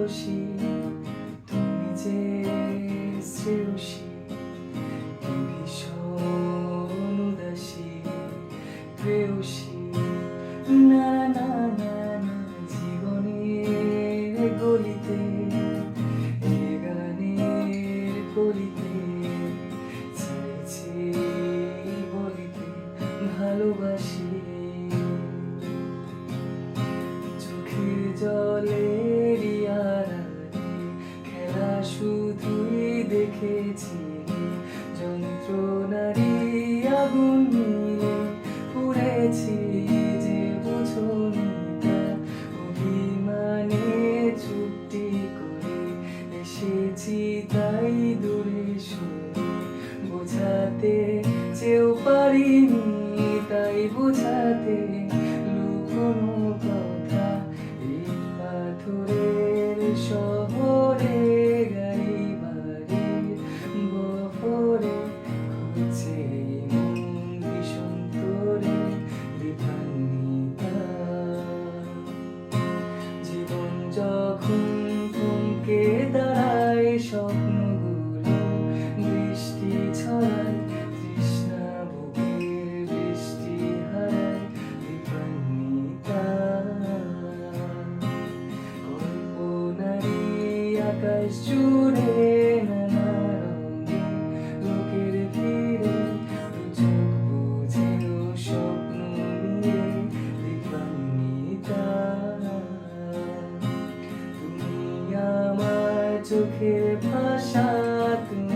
খুশি তুমি যে শ্রেয়সী কি ভীষণ উদাসী প্রেয়সী না না না না জীবনের গলিতে এ গানের কলিতে চাইছি বলিতে ভালোবাসি চোখের জলের আড়ালে খেলা শুধুই দেখেছি যন্ত্রণারি আগুন মিলে পুড়েছি যে বুঝনি তা অভিমানে চুপটি করে এসেছি তাই দূরে সরে বোঝাতে চেয়েও পারিনি তাই বোঝাতে লুকোনো কথা এই পাথরের শহরে গাড়ি বাড়ির বহরে খুঁজছে মন ভীষণ তোরে বিভান্বিতা জীবন যখন থমকে দাঁড়ায় স্বপ্নগুলো বৃষ্টি ছড়ায় তৃষ্ণা বুকের বৃষ্টি হারায় বিভান্বিতা কল্পনারি আকাশ জুড়ে নানা রঙে লোকের ভিড়ে দু চোখ বুঝেও স্বপ্ন নিয়ে বিভান্বিতা তুমি আমার চোখের ভাষা তুমি